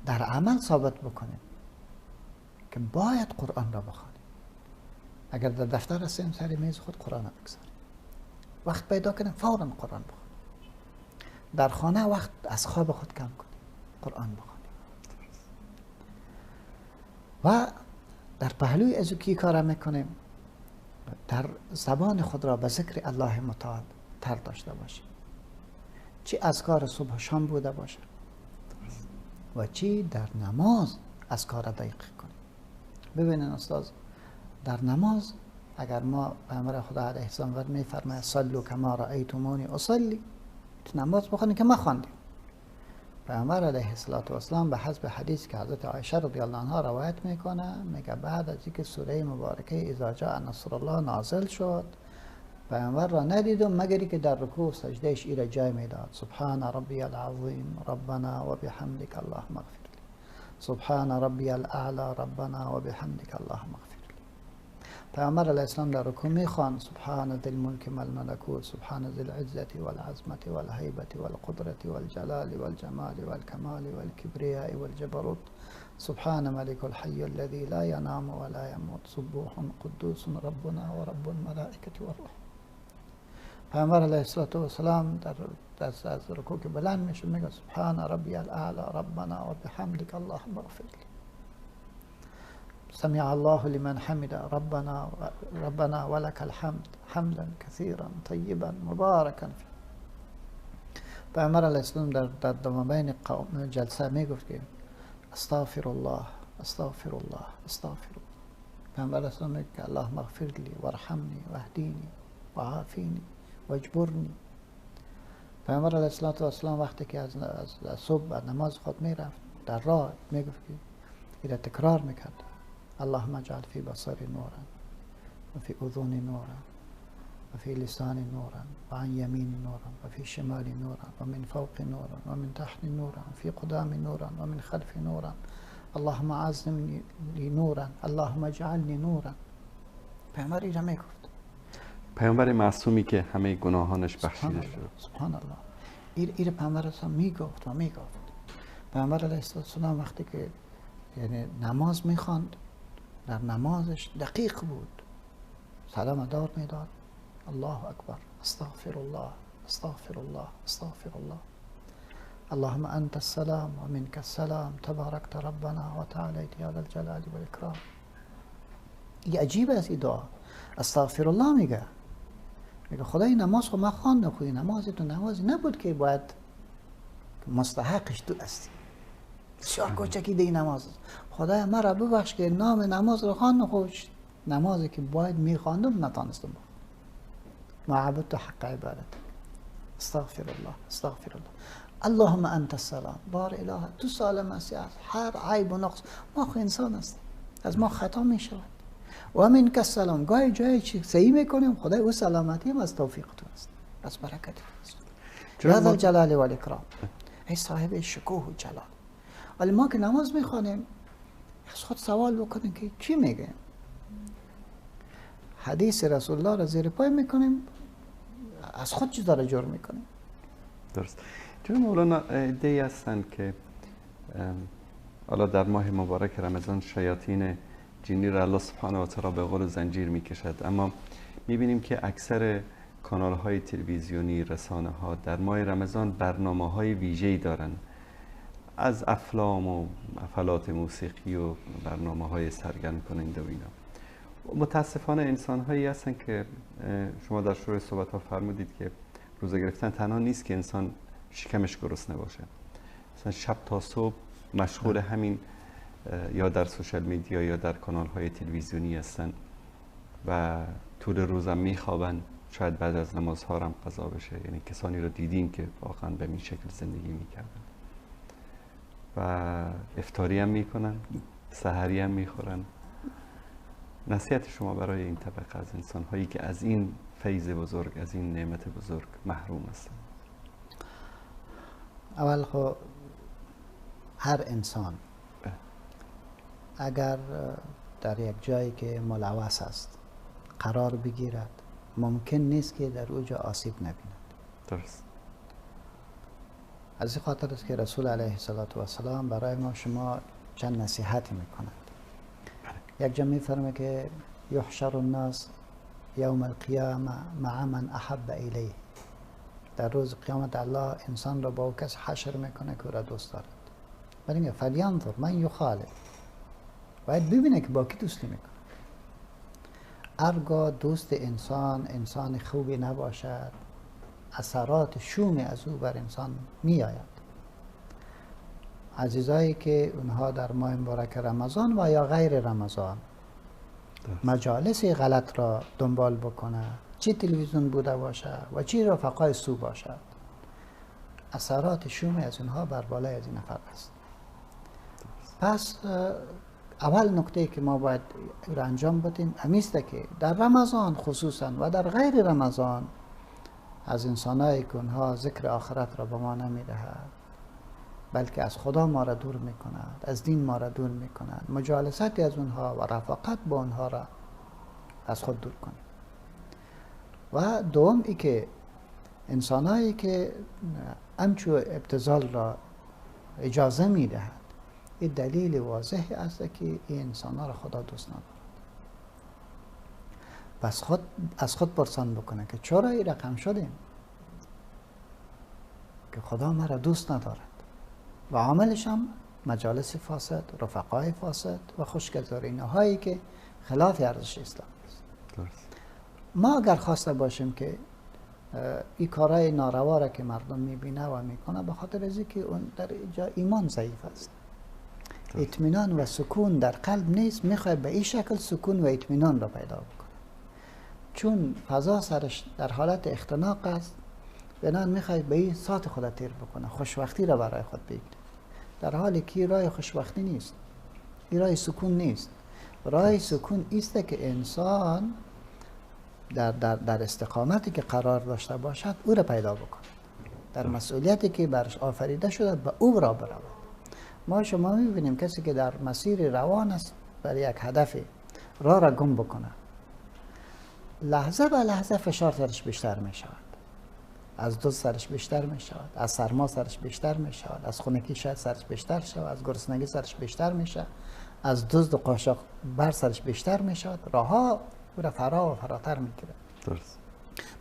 در عمل ثابت بکنیم که باید قرآن را بخوانیم. اگر در دفتر هستیم سر میز خود قرآن را بگذاریم، وقت پیدا کنیم فوراً قرآن بخوانیم. در خانه وقت از خواب خود کم کنیم، قرآن بخوانیم. و در پهلوی از کی کار میکنیم؟ در زبان خود را به ذکر الله متعال تر داشته باشیم، چی اذکار صبح و شام بوده باشه و چی در نماز اذکار دقیق کنیم. ببینید استاد، در نماز اگر ما پیامبر خدا علیه السلام میفرماید صلوا کما رأیتمونی اصلی، نماز بخونید که ما خواندیم. پیامبر علیه السلام به حسب حدیث که حضرت عایشه رضی الله عنها روایت میکنه، میگه بعد از اینکه سوره مبارکه اذا جاء نصر الله نازل شد، پیامبر را ندیدم مگر که در رکوع و سجدهش ایره جای میداد. سبحان ربی العظیم ربنا و بحمدک اللهم اغفر لی، سبحان ربی الاعلی ربنا و بحمدک اللهم اغفر لی. پیامبر علیه السلام در رکوع میخوان سبحان ذی الملک و الملکوت، سبحان ذی العزة والعظمة والهیبة والقدرة والجلال والجمال والکمال والکبریاء والجبروت، سبحان ملك الحي الذي لا ينام ولا يموت، سبوح قدوس ربنا و رب الملائکة والروح. پیامبر علیه السلام در از رکوع که بلند میشه میگه سبحان ربی الاعلی ربنا و بحمدک اللهم اغفر لی، سمع الله لمن حمد ربنا ولك الحمد حمدا كثيرا طيبا مباركا فيه. پیامبر علیه السلام در دمبین جلسه میگفت که استغفر الله استغفر الله استغفر الله. پیامبر علیه السلام میگه اللهم اغفر لی وارحمنی واهدینی وعافینی واجبرنی. پیامبر علیه السلام وقتی که از صبح نماز خود میرفت در راه میگفت که ایره تکرار میکرد اللهم اجعل فی بصری نورا و فی اذنی نورا و فی لسانی نورا و عن یمین نورا و فی شمال نورا و من فوق نورا و من تحت نورا و فی قدام نورا و من خلف نورا، اللهم اعظم لی نورا اللهم اجعلنی نورا. پیامبر ایره میگفت. پیامبر معصومی که همه گناهانش بخشیده شد. سبحان الله. ایره پیامبر اصلا میگفت و میگفت. پیامبر علیه السلام وقتی که یعنی نماز میخواند در نمازش دقیق بود، سلام دار میداد الله اکبر استغفر الله استغفر الله استغفر الله اللهم انت السلام و منك السلام تبارکت ربنا و تعالیت یا ذا الجلال والاکرام. این عجیب است این دعا. استغفر الله میگه خدای نماز خو ما خواندم، خو نماز تو نمازی نبود که باید مستحقش تو هستی. بسیار کوچکی دی نماز. خدای مرا ببخش که نام نماز رو خواندم، خوش نمازی که باید میخواندم نتانستم. ما عبدت حق عبادت. استغفر الله استغفر الله اللهم انت السلام. بار اله تو سالم هستی از هر عیب و نقص. ما خو انسان هستیم، از ما خطا میشود. و منک السلام. گاهی جایی چی صحیح میکنیم خدای او سلامتی هم از توفیق تو است، از برکت است. یا ذا الجلال والاکرام. ای صاحب شکوه و جلال. ولی ما که نماز میخوانیم از خود سوال بکنیم که چی میگه؟ حدیث رسول الله را زیر پای میکنیم، از خود چیزا را جور میکنیم. درست. جناب مولانا ایده‌ای هستند که حالا در ماه مبارک رمضان شیاطین جنی را الله سبحانه و تعالی به قول زنجیر میکشد، اما میبینیم که اکثر کانال های تلویزیونی، رسانه ها در ماه رمضان برنامه های ویژه‌ای دارند، از افلام و افلات موسیقی و برنامه های سرگرم کننده و اینا. متاسفانه انسان هایی هستن که شما در شروع صحبت ها فرمودید که روزه گرفتن تنها نیست که انسان شکمش گرسنه باشه، مثلا شب تا صبح مشغول همین یا در سوشال میدیا یا در کانال های تلویزیونی هستن و طول روزم میخوابن، شاید بعد از نمازها هم قضا بشه. یعنی کسانی رو دیدیم که واقعا به این شکل زندگی میکردن و افطاری هم میکنن، سحری هم میخورن. نصیحت شما برای این طبقه از انسان هایی که از این فیض بزرگ، از این نعمت بزرگ محروم هستن؟ اول خو هر انسان اگر در یک جایی که ملوث است قرار بگیرد ممکن نیست که در اوجا آسیب نبیند. درست. از این خاطر است که رسول علیه السلام برای ما شما چند نصیحتی میکند. یک جا میفرمه که یحشر الناس یوم القیامه مع من احب الیه. در روز قیامت الله انسان را با او کس حشر میکنه که او را دوست دارد. ولی میگه فلینظر من یخالف، باید ببینه که با کی دوستی میکنه. هرگاه دوست انسان خوبی نباشد اثرات شومی از او بر انسان می آید. عزیزایی که اونها در ماه مبارک رمضان و یا غیر رمضان مجالس غلط را دنبال بکنه، چی تلویزیون بوده باشه و چی رفقای سو باشد، اثرات شومی از اونها بر بالای از این نفر است. پس اول نکته که ما باید را انجام بدیم همیسته که در رمضان خصوصا و در غیر رمضان از انسانایی که اونها ذکر آخرت را به ما نمیدهد بلکه از خدا ما را دور میکند، از دین ما را دور میکند، مجالستی از اونها و رفاقت با اونها را از خود دور کنیم. و دوم ای که انسانایی که همچو ابتذال را اجازه میدهد این دلیل واضحی است که این انسانها را خدا دوست ندارد. پس از خود پرسان بکنه که چرا این رقم شدیم که خدا مرا دوست ندارد و عاملش هم مجالس فاسد، رفقای فاسد و خوشگذرانی هایی که خلاف ارزش اسلام است. ما اگر خواسته باشیم که این کارهای ناروا را که مردم میبینه و میکنه به خاطر از اینکه اون در اینجا ایمان ضعیف است، اطمینان و سکون در قلب نیست، میخواد به این شکل سکون و اطمینان را پیدا بکنه. چون فضا سرش در حالت اختناق است بنان میخواد به این ساعت خود تیر بکنه، خوشبختی را برای خود بگیره، در حالی که راه خوشبختی نیست، این راه سکون نیست. راه سکون است که انسان در استقامتی که قرار داشته باشد او را پیدا بکنه، در مسئولیتی که برش آفریده شده به او را برود. ما شما میبینیم کسی که در مسیر روان است برای یک هدف راه را گم بکنه، لحظه به لحظه فشار سرش بیشتر می شود، از دزد سرش بیشتر می شود، از سرما سرش بیشتر می شود، از خنکی شاید سرش بیشتر شود، از گرسنگی سرش بیشتر می شود، از دزد و قاچاق بر سرش بیشتر می شود، راهها او را فرا و فراتر می گیرد. درست.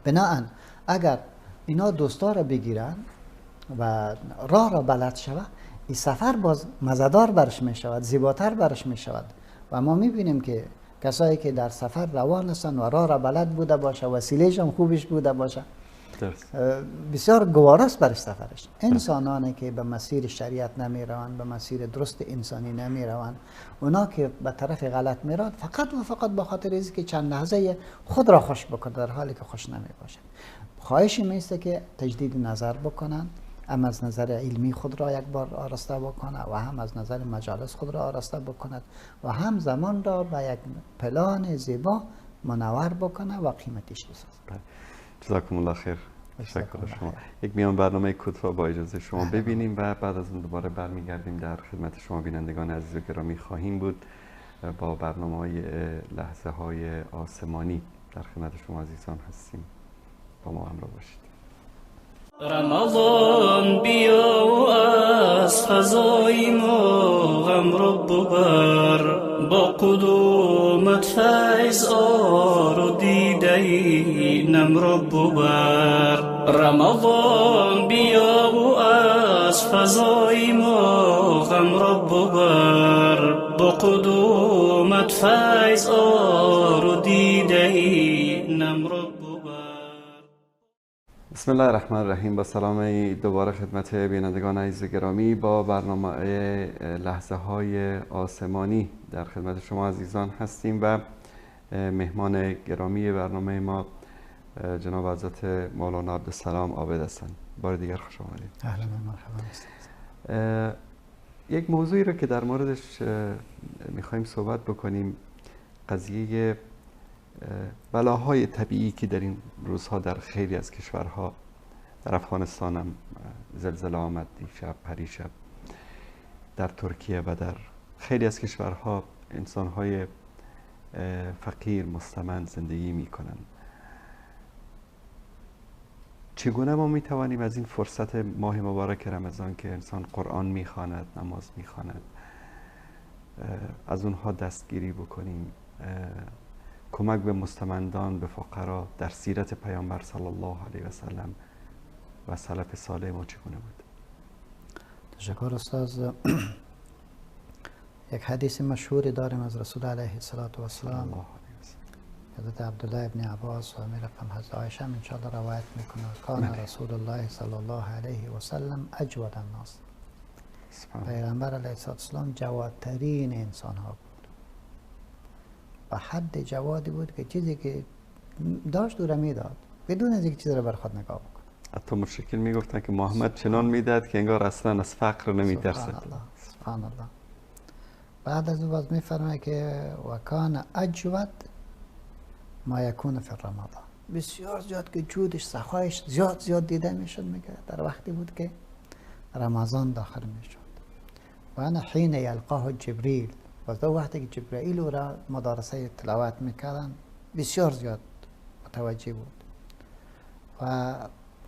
بناهن اگر اینا دوستا را بگیرن و راه را بلد شود، این سفر باز مزدار برش می شود، زیباتر برش می شود. و ما می بینیم که کسایی که در سفر روان هستند و راه را بلد بوده باشه، وسیله‌اش هم خوبش بوده باشه، بسیار گوارست برش سفرش. انسانانی که به مسیر شریعت نمی روند، به مسیر درست انسانی نمی روند، اونا که به طرف غلط می روند فقط و فقط به خاطر اینکه که چند لحظه خود را خوش بکنه در حالی که خوش نمی باشه. خواهشی میسته که تجدید نظر بکنن، هم از نظر علمی خود را یک بار آراسته بکنه و هم از نظر مجالس خود را آراسته بکند و هم زمان را به یک پلان زیبا منور بکنه و قیمتیش بسازه. جزاکم الله خیر. تشکر شما. یک میان برنامه کوتاه با اجازه شما ببینیم و بعد از اون دوباره برمیگردیم در خدمت شما بینندگان عزیز و گرامی خواهیم بود با برنامه‌های لحظه های آسمانی. در خدمت شما عزیزان هستیم، با ما همراه باشید. رمضان بیا و از فضای ما غم رو ببر، با قدومت فیض آر و دیده نم رو ببر. رمضان بیا و از فضای ما غم رو ببر، با قدومت فیض آر و دیده نم رو ببر. بسم الله الرحمن الرحیم. با سلام دوباره خدمت بینندگان عزیز و گرامی با برنامه لحظه های آسمانی در خدمت شما عزیزان هستیم و مهمان گرامی برنامه ما جناب حضرت مولانا عبدالسلام عابد هستند. بار دیگر خوش آمدید. اهلا و مرحبا. یک موضوعی رو که در موردش میخوایم صحبت بکنیم، قضیه بلاهای طبیعی که در این روزها در خیلی از کشورها در افغانستان هم زلزله آمد دیشب پریشب، در ترکیه و در خیلی از کشورها انسان‌های فقیر مستمند زندگی می‌کنند. چگونه ما می‌توانیم از این فرصت ماه مبارک رمضان که انسان قرآن می‌خواند، نماز می‌خواند، از اونها دستگیری بکنیم، کمک به مستمندان، به فقرا، در سیرت پیامبر صلی الله علیه و سلم و سلف صالح ما چگونه بود؟ تشکر استاد. یک حدیث مشهوری داریم از رسول علیه السلام، حضرت عبدالله ابن عباس و امیر حضرت عایشه ان شاء الله روایت میکنه کان رسول الله صلی الله علیه و سلم اجود الناس. پیغمبر علیه السلام جوادترین انسان ها بود. به حد جوادی بود که چیزی که داشت او را میداد بدون از اینکه چیزی را بر خود نگاه بکنه. حتی مشرکین میگفتن که محمد چنان میداد که انگار اصلا از فقر نمیترسه. سبحان الله، سبحان الله. بعد از او باز میفرمایه که و کان اجود ما یکون فی رمضان. بسیار زیاد که جودش، سخایش زیاد دیده میشد. میگه در وقتی بود که رمضان داخل میشد. و انا حین یلقاه جبریل، و در وقتی که جبرائیل او را مدارسه تلاوت میکردن بسیار زیاد متوجه بود. و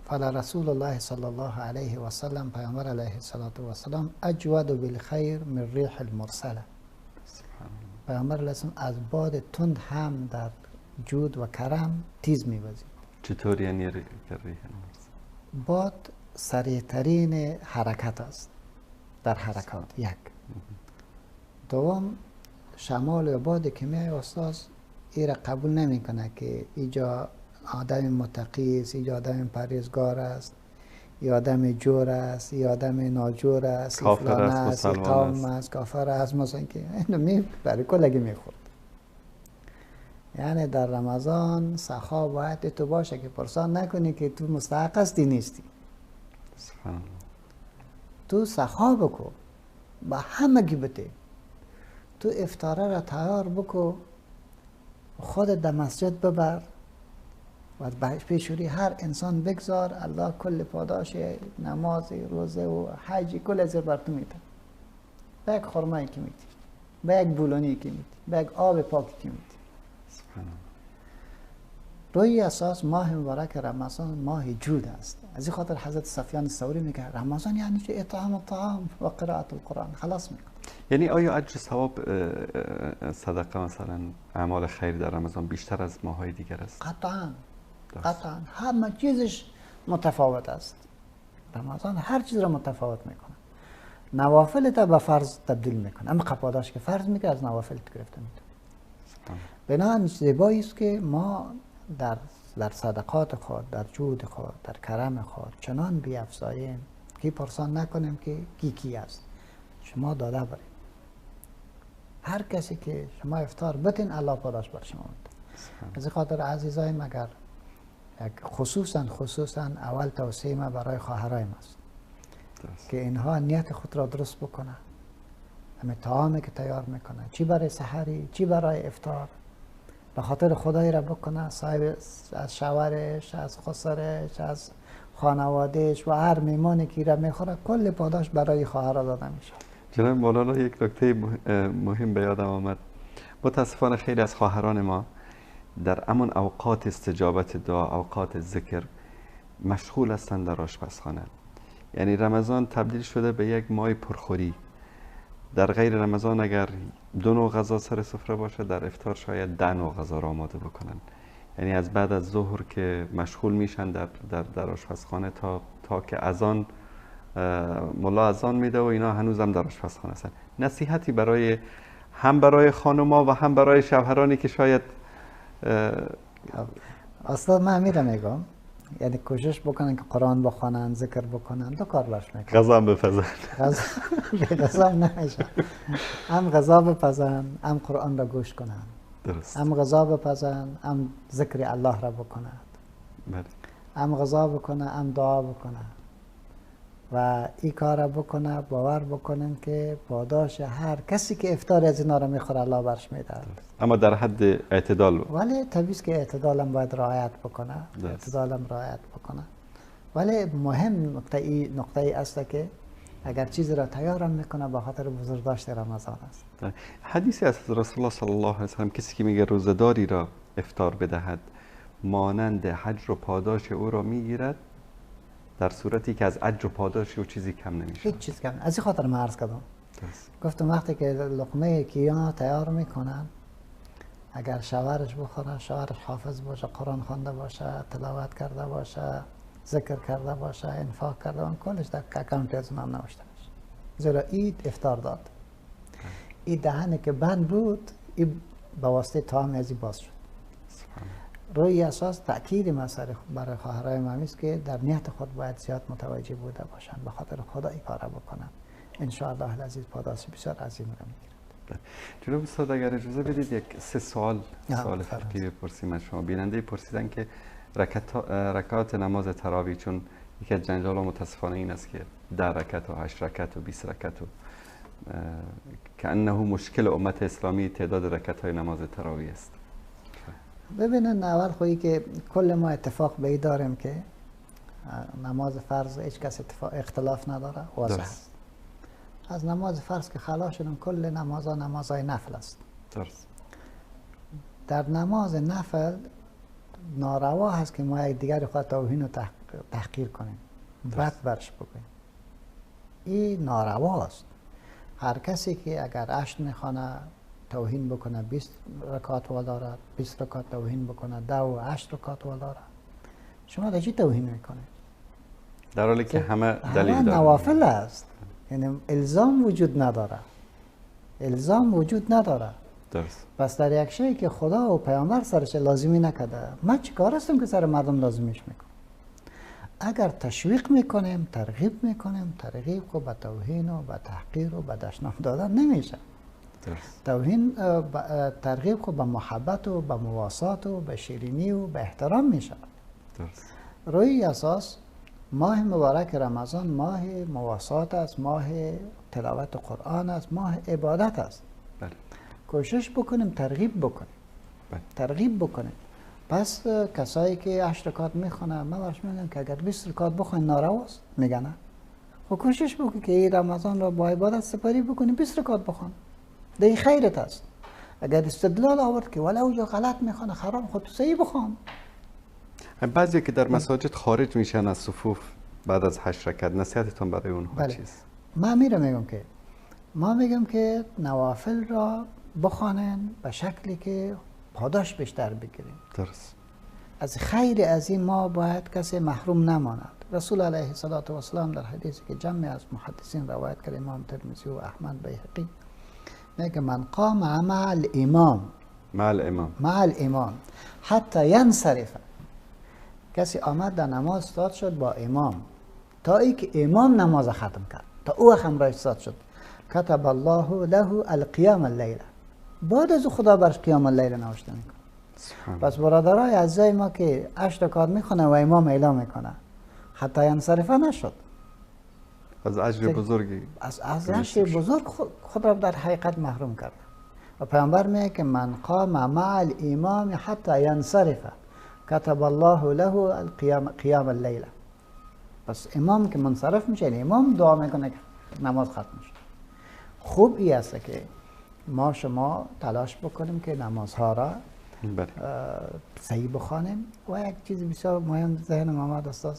فلا رسول الله صلی الله علیه و سلم، پیامبر علیه السلام اجود بالخیر من ریح المرسله. پیامبر علیه السلام از باد تند هم در جود و کرم تیز می‌وزید. چطور یعنی ریح المرسله؟ باد سریعترین حرکت است در حرکات. یک. دوم، شمال و بادی که میای استاد این را قبول نمیکنه که اینجا آدم متقی است، اینجا آدم پرهیزگار است، یا آدم جور است، یا آدم ناجور است، کافر است، قوم است، کافر است، مثلا که اینو برای کلگی میخورد. یعنی در رمضان سخا باید تو باشه که پرسان نکنی که تو مستحق هستی نیستی. سبحان الله. تو سخا بکو، با همگی بده. تو افطاره را تیار بکو، خودت در مسجد ببر و پیشوری هر انسان بگذار. الله کل پاداش نماز، روزه و حج کل از بر تو میده. به یک خرمایی که میدی، به یک بولونی که میدی، به یک آب پاکی که میدی. روی اساس ماه مبارک رمضان ماه جود است. از این خاطر حضرت سفیان ثوری میگه رمضان یعنی چه؟ اطعام الطعام و قرائت القرآن. خلاص میکنه. یعنی آیا اجر ثواب صدقه مثلا اعمال خیر در رمضان بیشتر از ماهای دیگر است؟ قطعا قطعا. همه چیزش متفاوت است. رمضان هر چیز را متفاوت میکنه. نوافل تا به فرض تبدیل میکنه. اما پاداش که فرض میکنه از نوافل گرفته میده. بنابراین زیبایی است که ما در صدقات خود، در جود خود، در کرم خود چنان بیافزاییم که پرسان نکنیم که کی است. شما داده برید. هر کسی که شما افطار بتین الله پاداش بر شما میده. از این خاطر عزیزای مگر خصوصا اول توصیه ما برای خواهرای ماست که اینها نیت خود را درست بکنن. همه طعامی که تیار میکنن، چی برای سحری، چی برای افطار، به خاطر خدای را بکنه. صاحب از شوهرش، از خسرش، از خانوادهش و هر میمانی که را میخوره کل پاداش برای خواهرها داده میشه. جناب مولانا یک نکته مهم به یادم آمد. متاسفانه خیلی از خواهران ما در همان اوقات استجابت دعا، اوقات ذکر مشغول هستند در آشپزخانه. یعنی رمضان تبدیل شده به یک ماه پرخوری. در غیر رمضان اگر 2 نوع غذا سر سفره باشه، در افطار شاید 10 نوع غذا را آماده بکنن. یعنی از بعد از ظهر که مشغول میشن در آشپزخانه تا که اذان ملا اذان میده و اینا هنوزم در آشپزخانه هستن. نصیحتی هم برای خانوما و هم برای شوهرانی که شاید استاد من میگم یعنی کوشش بکنن که قرآن بخونن، ذکر بکنن، 2 کار برش میکنن. غذا بپزن. غذا نمیشه. هم غذا بپزن، هم قرآن را گوش کنن. درست. هم غذا بپزن، هم ذکر الله را بکنن. بله. هم غذا بکنه، هم دعا بکنه. و این کار را بکنه، باور بکنن که پاداش هر کسی که افطار از اینا را میخوره الله برش میده. اما در حد اعتدال. ولی طبیعی که اعتدالم باید رعایت بکنه. اعتدالم رعایت بکنه. ولی مهم نقطه ای است که اگر چیزی را تیارم میکنه به خاطر بزرگداشت رمضان است. حدیثی از رسول الله صلی الله علیه و سلم کسی که میگه روزداری را افطار بدهد مانند حج و پاداش او را میگیرد در صورتی که از اجر و پاداش او چیزی کم نمیشه. هیچ چیز کم. از این خاطر من عرض کردم گفتم وقتی که لقمه کیان تیار میکنن اگر شوهرش بخوره، شوهرش حافظ باشه، قرآن خوانده باشه، تلاوت کرده باشه، ذکر کرده باشه، انفاق کرده باشه، کلش در اکانت از اونم نوشته باشه. زیرا عید افطار داد. این دهنی که بند بود این به واسطه طعام ازی باز شد. روی اساس تأکید مسئله برای خواهرای من است که در نیت خود باید زیاد متوجه بوده باشند، به خاطر خدا این کار بکنن. ان شاء الله العزیز پاداش بسیار عظیم را میگیرند. جناب استاد اگر اجازه بدید یک 3 سوال فقهی بپرسیم از شما. بیننده پرسیدن که رکعات نماز تراویح، چون یکی از جنجال متاسفانه این است که 10 رکعت و 8 رکعت و 20 رکعت و که انه مشکل امت اسلامی تعداد رکعت های نماز تراویح است. ببینن اول خویی که کل ما اتفاق به این داریم که نماز فرض هیچ کس اختلاف نداره، واضح است. از نماز فرض که خلاص شدن کل نمازهای نفل است. درست. در نماز نفل ناروا هست که ما یک دیگر خود توهین و تحقیر کنیم، بد برش بکنیم. این ناروا است. هر کسی که اگر 8 میخوانه توهین بکنه 20 رکعت وا دارد، 20 رکعت توهین بکنه 10 و 8 رکعت وا دارد، شما در چی توهین میکنه؟ در حالی که همه دلیل داره. نوافل است، یعنی الزام وجود نداره. الزام وجود نداره. درست. پس در یک شی که خدا و پیامبر سرش لازمی نکرده، ما چیکار هستیم که سر مردم لازمیش میکنیم؟ اگر تشویق میکنیم، ترغیب میکنیم، ترغیب خو به توهین و به تحقیر و به دشنام دادن نمیشه. درست. توهین ترغیب خو به محبت و به مواسات و به شیرینی و به احترام میشه. درست. روی اساس ماه مبارک رمضان ماه مواسات است، ماه تلاوت قرآن است، ماه عبادت است. بله. کوشش بکنیم ترغیب بکنیم. بله. ترغیب بکنیم. پس کسایی که 8 رکعت میخونن من برش میگم که اگر 20 رکعت بخواین نارواست، میگن نه. خب کوشش بکن که این رمضان را با عبادت سپری بکنی، 20 رکعت بخون. ده خیرت است. اگر استدلال آورد که ولی اوجا غلط میخونه خراب، خود تو صحیح بخون. بعضی که در مساجد خارج میشن از صفوف بعد از 8 رکعت، نصیحتتون برای اونها چیست؟ من میگم که نوافل را بخوانن به شکلی که پاداش بیشتر بگیریم. درست. از خیر از این ما باید کسی محروم نماند. رسول علیه السلام در حدیثی که جمع از محدثین روایت کرد، امام ترمذی و احمد بیهقی، میگه من قام مع الامام حتی ینصرف. کسی آمد در نماز استاد شد با امام تا ای که امام نماز ختم کرد، تا او همراه استاد شد، کتب الله له القیام اللیل. بعد از خدا برش قیام اللیل نوشته میکنه. پس برادرای عزیزای ما که 8 رکعت میخونه و امام اعلام میکنه حتی ینصرفه نشد، از اجر بزرگی از اجر بزرگ خود را در حقیقت محروم کرد. و پیامبر میگه که من قام مع الامام حتی ینصرف کتب الله له القیام اللیل. پس امام که منصرف میشه، امام دعا میکنه که نماز ختم میشه. خوب ای است که ما شما تلاش بکنیم که نمازها را صحیح بخوانیم. و یک چیز بسیار مهم ذهن محمد استاد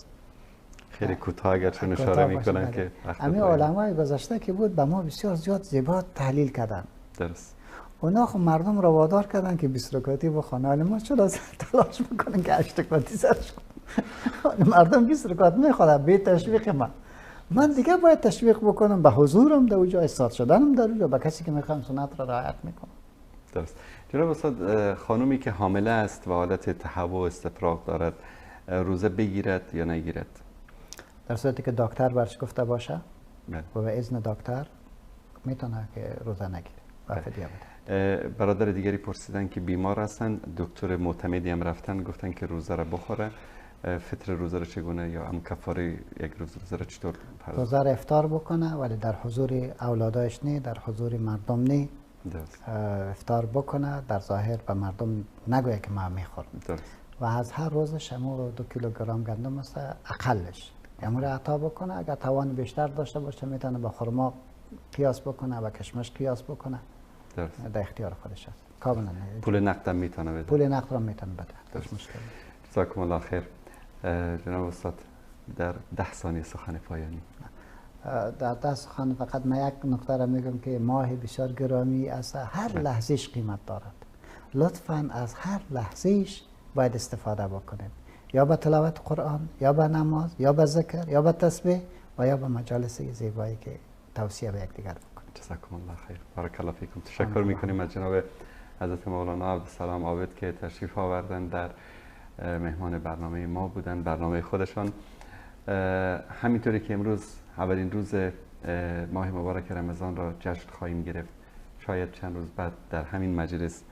خیلی کوتاه اگر چون اشاره میکنن که همین علمای گذشته که بود به ما بسیار زیاد زیبا تحلیل کردن. درست. اونا خب مردم رو وادار کردن که 20 رکعتی بخونه، ولی ما چرا تلاش میکنیم که 8 رکعتی سرش مردم 20 رکعت میخوادن به تشویق من دیگه باید تشویق بکنم به حضورم در اونجا، استاد شدنم در اونجا، به کسی که میخوام سنت را رعایت میکنم. درست. جناب استاد، خانومی که حامله است و حالت تهوع و استفراغ دارد روزه بگیرد یا نگیرد؟ در صورتی که دکتر برش گفته باشه و به اذن دکتر میتونه که روزه نگیره و فدیه بده. برادر دیگری پرسیدن که بیمار هستن، دکتر معتمدی هم رفتن گفتن که روزه را بخوره، فطر روزه را چگونه یا هم کفاره یک روزه را چطور پرداخت؟ روزه را افطار بکنه ولی در حضور اولادش نه، در حضور مردم نه. افطار بکنه، در ظاهر به مردم نگویه که ما میخورم. و از هر روزش امور 2 کیلوگرم گندم است اقلش امور عطا بکنه. اگر توان بیشتر داشته باشه میتونه با خرما قیاس بکنه و کشمش قیاس بکنه. درست. در اختیار خودش است کاملا. پول نقدم میتونه بده. پول نقد را میتونه بده. هیچ مشکلی. جزاکم الله خیر. جناب استاد در 10 ثانیه سخن پایانی. در 10 سخن فقط من یک نکته را میگم که ماه بسیار گرامی است، هر لحظهش قیمت دارد. لطفاً از هر لحظهش باید استفاده بکنید، یا به تلاوت قرآن، یا به نماز، یا به ذکر، یا به تسبیح و یا به مجالس زیبایی که توصیه به یکدیگر بکنید. جزاکم الله خیر. بارک الله فیکم. تشکر میکنیم از جناب حضرت مولانا عبدالسلام عابد که تشریف آوردن، در مهمان برنامه ما بودن، برنامه خودشان. همینطوری که امروز اولین روز ماه مبارک رمضان را جشن خواهیم گرفت، شاید چند روز بعد در همین مجلس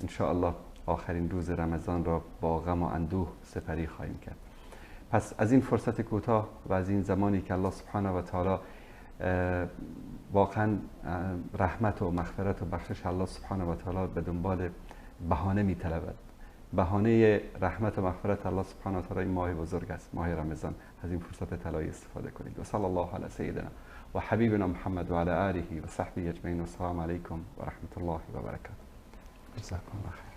ان شاء الله آخرین روز رمضان را با غم و اندوه سپری خواهیم کرد. پس از این فرصت کوتاه و از این زمانی که الله سبحانه و تعالی واقعا رحمت و مغفرت و بخشش الله سبحانه و تعالی به دنبال بهانه می‌طلبد، بهانه رحمت و مغفرت الله سبحانه و تعالی این ماه بزرگ است، ماه رمضان. از این فرصت طلایی استفاده کنید. و صلی الله علی سیدنا و حبیبنا محمد و علی آله و صحبه اجمعین. و السلام علیکم و رحمت الله و برکاته. جزاکم الله خیر.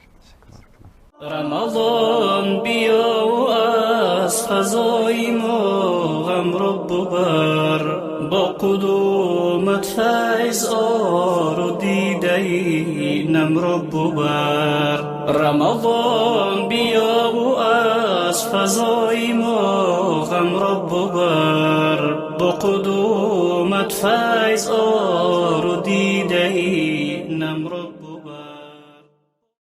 رمضان بیا و از فضای ما غم رو ببر، با قدومت فیض آر و دیده نم رو ببر. رمضان بیا و از فضای ما غم رو ببر، با قدومت فیض آر و دیده